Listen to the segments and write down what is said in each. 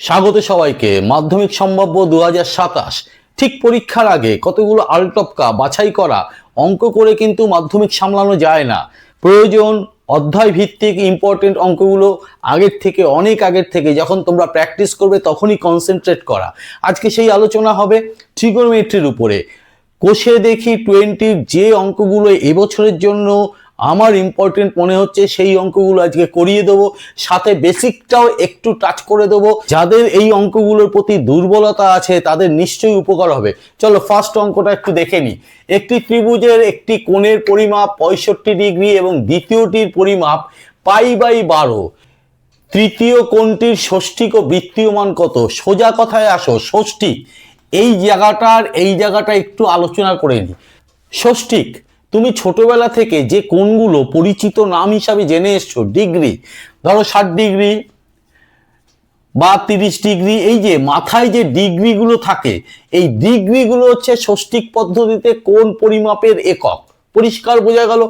স্বাগত সবাইকে। মাধ্যমিক সম্ভাব্য 2027 ঠিক পরীক্ষার আগে কতগুলো আলটপকা বাছাই করা অঙ্ক করে কিন্তু মাধ্যমিক সামলানো যায় না। প্রয়োজন অধ্যায় ভিত্তিক ইম্পর্টেন্ট অঙ্কগুলো অনেক আগের থেকে যখন তোমরা প্র্যাকটিস করবে তখনই কনসেন্ট্রেট করা। আজকে সেই আলোচনা হবে ট্রিগোনোমেট্রির উপরে। কোষে দেখি 20 যে অঙ্কগুলো এবছরের জন্য আমার ইম্পর্টেন্ট মনে হচ্ছে সেই অঙ্কগুলো আজকে করিয়ে দেবো, সাথে বেসিকটাও একটু টাচ করে দেবো। যাদের এই অঙ্কগুলোর প্রতি দুর্বলতা আছে তাদের নিশ্চয়ই উপকার হবে। চলো ফার্স্ট অঙ্কটা একটু দেখে নিই। একটি ত্রিভুজের একটি কোণের পরিমাপ 65 ডিগ্রি এবং দ্বিতীয়টির পরিমাপ π/12। তৃতীয় কোণটির ষষ্ঠিক ও বৃত্তীয় মান কত? সোজা কথায় আসো, ষষ্ঠিক এই জায়গাটা একটু আলোচনা করে নিই। ষষ্ঠিক তুমি ছোটবেলা থেকে যে কোণগুলো পরিচিত নাম হিসাবে জেনে এসছো, ডিগ্রি, ধরো 60 ডিগ্রি বা 30 ডিগ্রি, এই যে মাথায় যে ডিগ্রিগুলো থাকে এই ডিগ্রিগুলো হচ্ছে ষষ্ঠিক পদ্ধতিতে কোণ পরিমাপের একক। পরিষ্কার বোঝা গেল?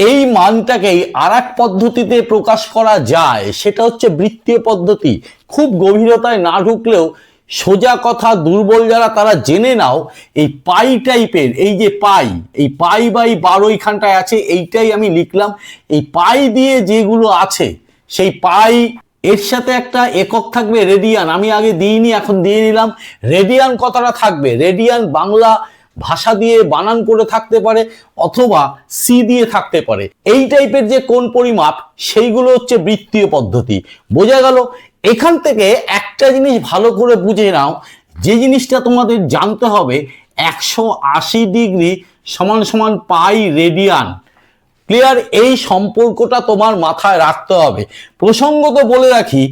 এই মানটাকেই আর এক পদ্ধতিতে প্রকাশ করা যায়, সেটা হচ্ছে বৃত্তীয় পদ্ধতি। খুব গভীরতায় না ঢুকলেও সোজা কথা দুর্বল যারা তারা জেনে নাও, এই পাই টাইপের এই যে এই π/12 এইখানটায় আছে, এইটাই আমি লিখলাম। এই পাই দিয়ে যেগুলো আছে সেই পাই এর সাথে একটা একক থাকবে রেডিয়ান। আমি আগে দিইনি, এখন দিয়ে নিলাম। রেডিয়ান কথাটা থাকবে। রেডিয়ান বাংলা ভাষা দিয়ে বানান করে থাকতে পারে অথবা সি দিয়ে থাকতে পারে। এই টাইপের যে কোণ পরিমাপ সেইগুলো হচ্ছে বৃত্তীয় পদ্ধতি। বোঝা গেল? এখান থেকে একটা জিনিস ভালো করে বুঝে নাও, যে জিনিসটা তোমাদের জানতে হবে, 180 ডিগ্রি সমান সমান পাই রেডিয়ান। ক্লিয়ার? এই সম্পর্কটা তোমার মাথায় রাখতে হবে। প্রসঙ্গত বলে রাখি,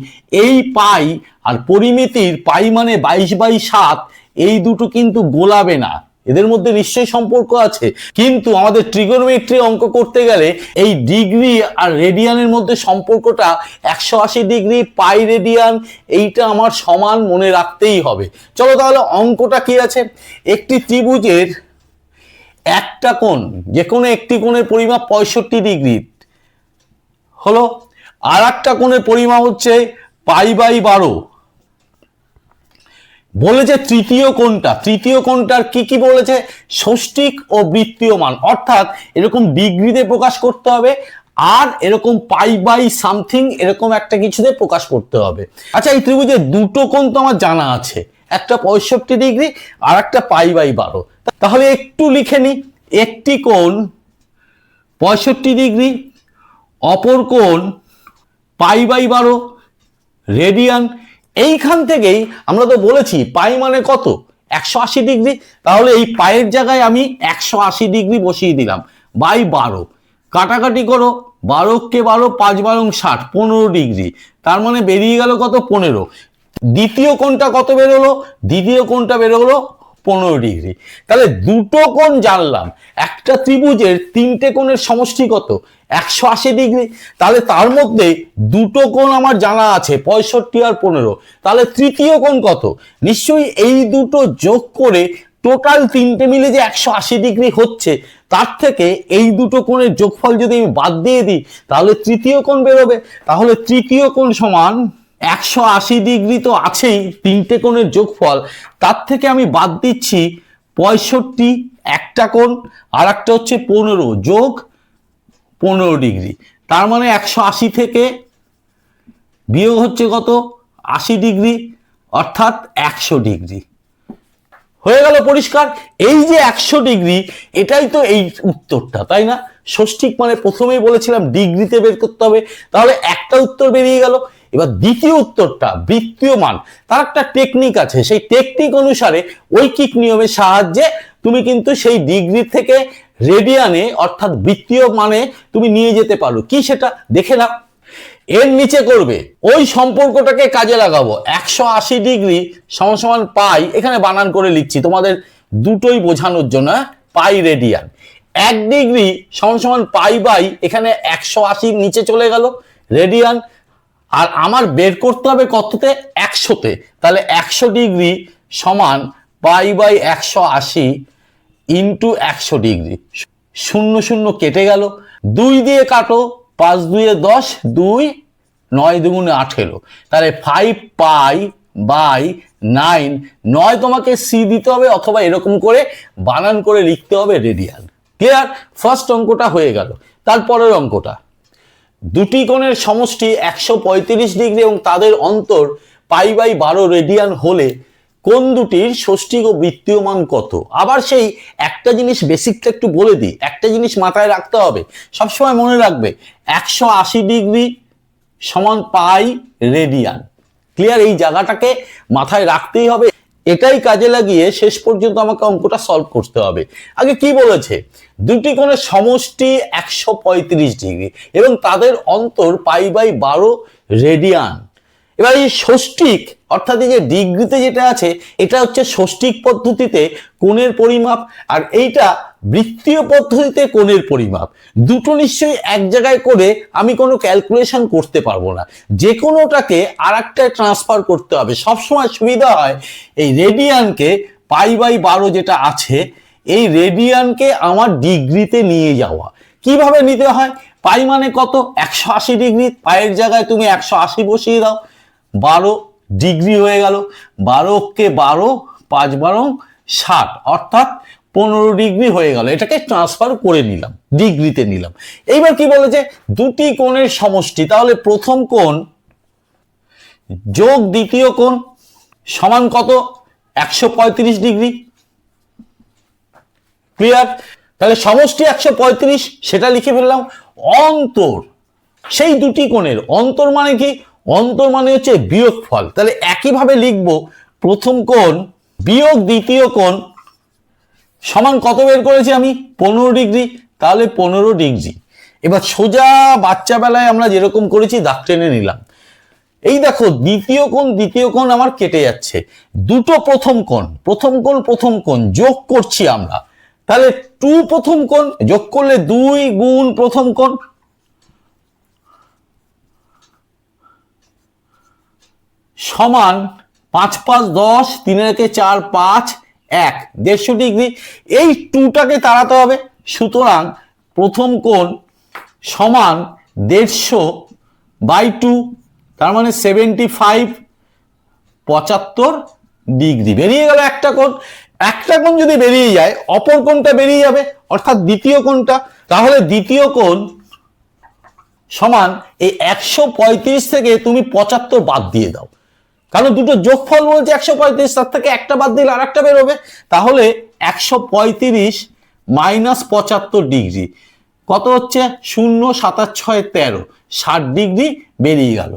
এই পাই আর পরিমিতির পাই মানে 22/7, এই দুটো কিন্তু গোলাবে না, এদের মধ্যে নিশ্চয়ই সম্পর্ক আছে। কিন্তু আমাদের ট্রিগোনোমেট্রি অঙ্ক করতে গেলে এই ডিগ্রি আর রেডিয়ানের মধ্যে সম্পর্কটা 180 ডিগ্রি পাই রেডিয়ান, এইটা আমার সমান মনে রাখতেই হবে। চলো তাহলে অঙ্কটা কি আছে। একটি ত্রিভুজের একটা কোণ, যে কোনো একটি কোণের পরিমাপ 65 ডিগ্রি হলো, আর একটা কোণের পরিমাপ হচ্ছে π/12। বলেছে তৃতীয় কোণটার কি বলেছে? ষষ্ঠিক ও বৃত্তীয় মান, অর্থাৎ এরকম ডিগ্রিতে প্রকাশ করতে হবে আর এরকম π/something এরকম একটা কিছুতে প্রকাশ করতে হবে। আচ্ছা, এই ত্রিভুজের দুটো কোণ তো আমার জানা আছে, একটা 65 ডিগ্রি আর একটা π/12। তাহলে একটু লিখে নি, একটি কোণ 65 ডিগ্রি, অপর কোণ π/12 রেডিয়ান। এইখান থেকেই আমরা তো বলেছি পাই মানে কত? 180 ডিগ্রি। তাহলে এই পায়ের জায়গায় আমি 180 ডিগ্রি বসিয়ে দিলাম, /12। কাটাকাটি করো, 12কে 12, 5 × 60, 15 ডিগ্রি। তার মানে বেরিয়ে গেল কত? 15। দ্বিতীয় কোণটা কত বেরোলো? দ্বিতীয় কোণটা বেরোলো 15 ডিগ্রি। তাহলে দুটো কোণ জানলাম। একটা ত্রিভুজের তিনটে কোণের সমষ্টি কত? 180 ডিগ্রি। তাহলে তার মধ্যে দুটো কোণ আমার জানা আছে, 65 আর 15। তাহলে তৃতীয় কোণ কত? নিশ্চয়ই এই দুটো যোগ করে টোটাল তিনটে মিলে যে 180 ডিগ্রি হচ্ছে, তার থেকে এই দুটো কোণের যোগফল যদি আমি বাদ দিয়ে দিই তাহলে তৃতীয় কোণ বেরোবে। তাহলে তৃতীয় কোণ সমান 180 ডিগ্রি তো আছেই, তিনটে কোণের যোগফল, তার থেকে আমি বাদ দিচ্ছি 65 একটা কোণ, আর একটা হচ্ছে 15 যোগ 15 ডিগ্রি। তার মানে 180 থেকে বিয়োগ হচ্ছে কত? 80 ডিগ্রি, অর্থাৎ 100 ডিগ্রি। হয়ে গেল পরিষ্কার? এই যে 100 ডিগ্রি, এটাই তো এই উত্তরটা, তাই না? ষষ্ঠিক মানে প্রথমেই বলেছিলাম ডিগ্রিতে বের করতে হবে, তাহলে একটা উত্তর বেরিয়ে গেল। এবার দ্বিতীয় উত্তরটা বৃত্তীয় মান, তার একটা টেকনিক আছে। সেই টেকনিক অনুসারে ঐকিক নিয়মের সাহায্যে তুমি কিন্তু সেই ডিগ্রি থেকে রেডিয়ানে অর্থাৎ বৃত্তীয় মানে তুমি নিয়ে যেতে পারো। কি সেটা দেখে নাও। এর নিচে করবে ওই সম্পর্কটাকে কাজে লাগাবো। 180 ডিগ্রি সমান সমান পাই, এখানে বানান করে লিখছি তোমাদের দুটোই বোঝানোর জন্য, পাই রেডিয়ান। 1 ডিগ্রি সমান সমান π/, এখানে 180 নিচে চলে গেল রেডিয়ান, আর আমার বের করতে হবে কততে? 100তে। তাহলে 100 ডিগ্রি সমান π/180 ইন্টু 100 ডিগ্রি। 0 0 কেটে গেল, 2 দিয়ে কাটো, 5 2 10, 2 9 2 18। তাহলে 5π বাই 9, নয় তোমাকে সি দিতে হবে অথবা এরকম করে বানান করে লিখতে হবে রেডিয়ান। ক্লিয়ার? ফার্স্ট অঙ্কটা হয়ে গেল। তারপরের অঙ্কটা, দুটি কোণের সমষ্টি 135 ডিগ্রি এবং তাদের অন্তর π/12 রেডিয়ান হলে কোণ দুটির ষষ্ঠিক ও বৃত্তীয় মান কত? আবার সেই একটা জিনিস বেসিকটা একটু বলে দিই, একটা জিনিস মাথায় রাখতে হবে, সবসময় মনে রাখবে 180 ডিগ্রি সমান পাই রেডিয়ান। ক্লিয়ার? এই জায়গাটাকে মাথায় রাখতেই হবে, এটাই কাজে লাগিয়ে শেষ পর্যন্ত আমাকে অঙ্কটা সলভ করতে হবে। আগে কি বলেছে? দুটি কোণের সমষ্টি 135 ডিগ্রি এবং তাদের অন্তর π/12 রেডিয়ান। এবার এই ষষ্ঠিক অর্থাৎ এই যে ডিগ্রিতে যেটা আছে এটা হচ্ছে ষষ্ঠিক পদ্ধতিতে কোণের পরিমাপ, আর এইটা বৃত্তীয় পদ্ধতিতে কোণের পরিমাপ। দুটো নিশ্চয়ই এক জায়গায় করে আমি কোনো ক্যালকুলেশন করতে পারবো না, যে কোনোটাকে আর একটায় ট্রান্সফার করতে হবে। সবসময় সুবিধা হয় এই রেডিয়ানকে π/12 যেটা আছে এই রেডিয়ানকে আমার ডিগ্রিতে নিয়ে যাওয়া। কিভাবে নিতে হয়? পাই মানে কত? 180 ডিগ্রি, পায়ের জায়গায় তুমি 180 বসিয়ে দাও, 12 ডিগ্রি হয়ে গেল। 12কে 12, 5 12 60, অর্থাৎ 15 ডিগ্রি হয়ে গেল। এটাকে ট্রান্সফার করে নিলাম, ডিগ্রিতে নিলাম। এইবার কি বলেছে? দুটি কোণের সমষ্টি, তাহলে প্রথম কোণ যোগ দ্বিতীয় কোণ সমান কত? 135 ডিগ্রি। ক্লিয়ার? তাহলে সমষ্টি 135, সেটা লিখে ফেললাম। অন্তর সেই দুটি কোণের অন্তর মানে কি? অন্তর মানে হচ্ছে বিয়োগফল। তাহলে একইভাবে লিখব প্রথম কোণ বিয়োগ দ্বিতীয় কোণ সমান কত বের করেছি আমি? 15 ডিগ্রি। তাহলে 15 ডিগ্রি। এবার সোজা বাচ্চা বেলায় আমরা যেরকম করেছি দাগ টেনে নিলাম। এই দেখো দ্বিতীয় কোণ আমার কেটে যাচ্ছে। দুটো প্রথম কোণ যোগ করছি আমরা, তাহলে 2 প্রথম কোণ যোগ করলে 2 গুণ প্রথম কোণ সমান 5 5 10, 3 একে 4 5 1, 150 ডিগ্রি। এই 2টাকে তাড়াতে হবে, সুতরাং প্রথম কোণ সমান 150/2, তার মানে 75, 75 ডিগ্রি। বেরিয়ে গেল একটা কোণ। একটা কোণ যদি বেরিয়ে যায় অপর কোণটা বেরিয়ে যাবে, অর্থাৎ দ্বিতীয় কোণটা। তাহলে দ্বিতীয় কোণ সমান এই 135 থেকে তুমি 75 বাদ দিয়ে দাও, কারণ দুটো যোগফল বলছে 135, তার থেকে একটা বাদ দিলে আর একটা বেরোবে। তাহলে 135 মাইনাস 75 ডিগ্রি কত হচ্ছে? 0 7 6 13, 60 ডিগ্রি বেরিয়ে গেল।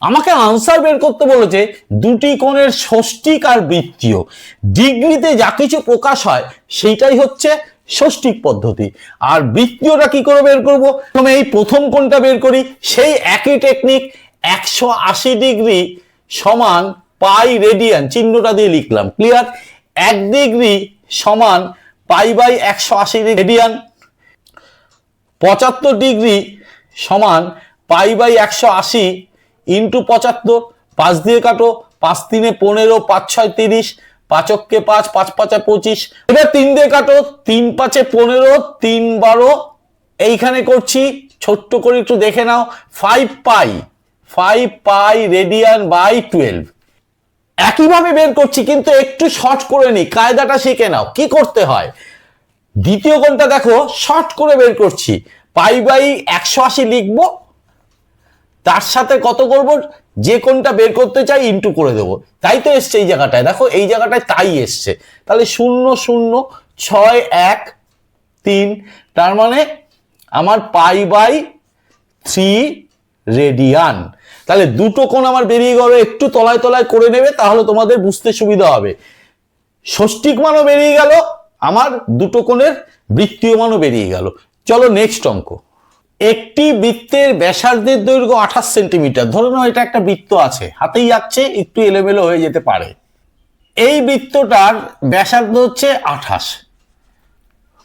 আমাকে আনসার বের করতে বলেছে দুটি কোণের ষষ্ঠিক আর বৃত্তীয়। ডিগ্রিতে যা কিছু প্রকাশ হয় সেইটাই হচ্ছে ষষ্ঠিক পদ্ধতি। আর বৃত্তীয়টা কি করে বের করব? প্রথমে এই প্রথম কোণটা বের করি, সেই একই টেকনিক। 180 ডিগ্রি সমান পাই রেডিয়ান, চিহ্নটা দিয়ে লিখলাম। ক্লিয়ার? 1 ডিগ্রি সমান π/180 রেডিয়ান। 75 ডিগ্রি সমান π/180 ইন্টু 75, 5 দিয়ে কাটো, 5 3 15, 5 6 30, 5 কে 5, 5 5 25। এবার 3 দিয়ে কাটো, 3 5 15, 3 12, এইখানে করছি ছোট্ট করে একটু দেখে নাও, 5 পাই রেডিয়ান বাই 12। একইভাবে বের করছি, কিন্তু একটু শর্ট করে নি, কায়দাটা শিখে নাও কি করতে হয়। দ্বিতীয় কোণটা দেখো শর্ট করে বের করছি, π/180 লিখবো, তার সাথে কত করব? যে কোণটা বের করতে চাই ইন্টু করে দেবো। তাই তো এসছে এই জায়গাটায়, দেখো এই জায়গাটায় তাই এসছে। তাহলে 0 0 6 1 3, তার মানে আমার π/3 রেডিয়ান। তাহলে দুটো কোণ আমার বেরিয়ে গেল, একটু তলায় তলায় করে নেবে তাহলে তোমাদের বুঝতে সুবিধা হবে। ষষ্ঠিক মানও বেরিয়ে গেল আমার, দুটো কোণের বৃত্তীয় মানও বেরিয়ে গেল। চলো নেক্সট অঙ্ক। একটি বৃত্তের ব্যাসার্ধের দৈর্ঘ্য 28 সেন্টিমিটার। ধরে নাও এটা একটা বৃত্ত আছে, হাতেই আঁকছে, একটু এলোমেলো হয়ে যেতে পারে। এই বৃত্তটার ব্যাসার্ধ হচ্ছে 28।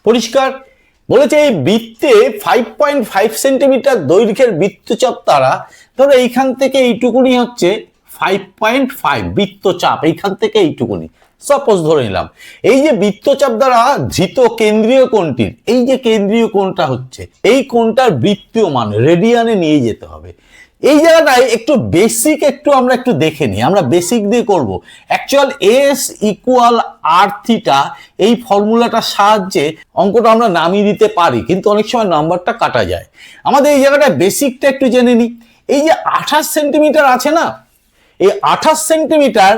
পরিষ্কার? বলেছে এই বৃত্তে 5.5 সেন্টিমিটার দৈর্ঘ্যের বৃত্তচাপ দ্বারা, ধরো এইখান থেকে এইটুকুনি হচ্ছে 5.5 বৃত্তচাপ, এইখান থেকে এইটুকুনি সাপোজ ধরে নিলাম। এই যে বৃত্তচাপ দ্বারা ধৃত কেন্দ্রীয় কোণটির, এই যে কেন্দ্রীয় কোণটা হচ্ছে, এই কোণটার বৃত্তীয় মান রেডিয়ানে নিয়ে যেতে হবে। এই জায়গাটায় একটু বেসিক আমরা একটু দেখে নিই, আমরা বেসিক দিয়ে করব। অ্যাকচুয়াল এস ইকুয়াল আর থিটা এই ফর্মুলাটার সাহায্যে অঙ্কটা আমরা নামিয়ে দিতে পারি, কিন্তু অনেক সময় নাম্বারটা কাটা যায়। আমাদের এই জায়গাটায় বেসিকটা একটু জেনে নিই। এই যে 28 সেন্টিমিটার আছে না, এই 28 সেন্টিমিটার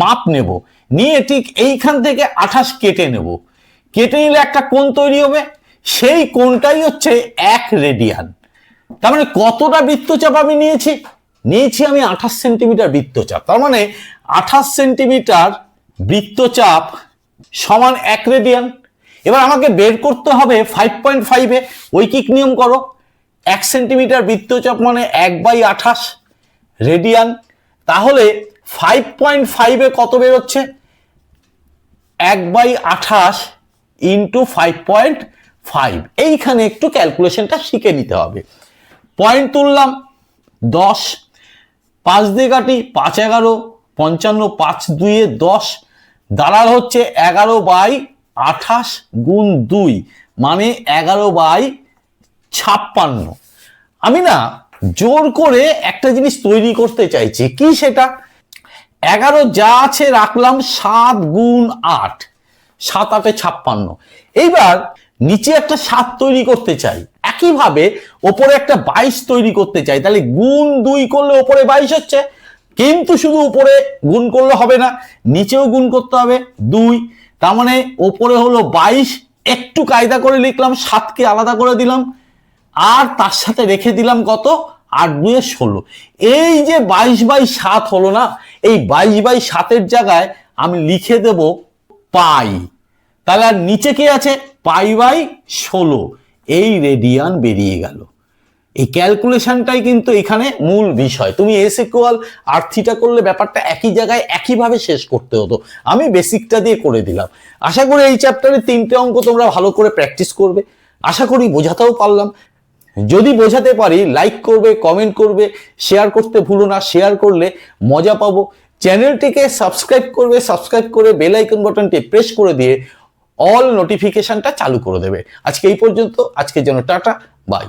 মাপ নেব, নিয়ে ঠিক এইখান থেকে 28 কেটে নেব। কেটে নিলে একটা কোণ তৈরি হবে, সেই কোণটাই হচ্ছে 1 রেডিয়ান। তার মানে কতটা বৃত্তচাপ আমি নিয়েছি আমি 28 সেন্টিমিটার বৃত্তচাপ। তার মানে 28 সেন্টিমিটার বৃত্তচাপ সমান 1 রেডিয়ান। এবার আমাকে বের করতে হবে 5.5 এ ঐকিক নিয়ম করো। 1 সেন্টিমিটার বৃত্তচাপ মানে 1/28 রেডিয়ান। তাহলে 5.5 এ কত বেরোচ্ছে? 1/28 ইন্টু 5.5। এইখানে একটু ক্যালকুলেশনটা শিখে নিতে হবে। পয়েন্ট তুললাম 10, 5 দিয়ে কাটি 5 11 55, 5 2 10, দাঁড়াল হচ্ছে 11/28 গুণ 2 মানে 11/56। আমি না জোর করে একটা জিনিস তৈরি করতে চাইছি, কি সেটা? 11 যা আছে রাখলাম, 7 গুণ 8, 7 8 56। এইবার নিচে একটা 7 তৈরি করতে চাই, একইভাবে ওপরে একটা 22 তৈরি করতে চাই। তাহলে গুণ 2 করলে ওপরে 22 হচ্ছে, কিন্তু শুধু উপরে গুণ করলে হবে না, নিচেও গুণ করতে হবে 2। তার মানে ওপরে হলো 22, একটু কায়দা করে লিখলাম, 7কে আলাদা করে দিলাম, আর তার সাথে রেখে দিলাম কত? 8 2 16। এই যে 22/7 হলো না, এই 22/7 জায়গায় আমি লিখে দেব পাই। তাহলে আর নিচে কি আছে? π/16। এই রেডিয়ান বেরিয়ে গেল। এই ক্যালকুলেশনটাই কিন্তু এখানে মূল বিষয়। তুমি এস ইকুয়াল আর থিটা করলে ব্যাপারটা একই জায়গায় একইভাবে শেষ করতে হতো, আমি বেসিকটা দিয়ে করে দিলাম। আশা করি এই চ্যাপ্টারে 3টে অঙ্ক তোমরা ভালো করে প্র্যাকটিস করবে, আশা করি বোঝাতেও পারলাম। যদি বোঝাতে পারি লাইক করবে, কমেন্ট করবে, শেয়ার করতে ভুলো না, শেয়ার করলে মজা পাবো। চ্যানেলটিকে সাবস্ক্রাইব করবে, সাবস্ক্রাইব করে বেল আইকন বাটনটি প্রেস করে দিয়ে অল নোটিফিকেশনটা চালু করে দেবে। আজকে এই পর্যন্ত, আজকের জন্য টাটা, বাই।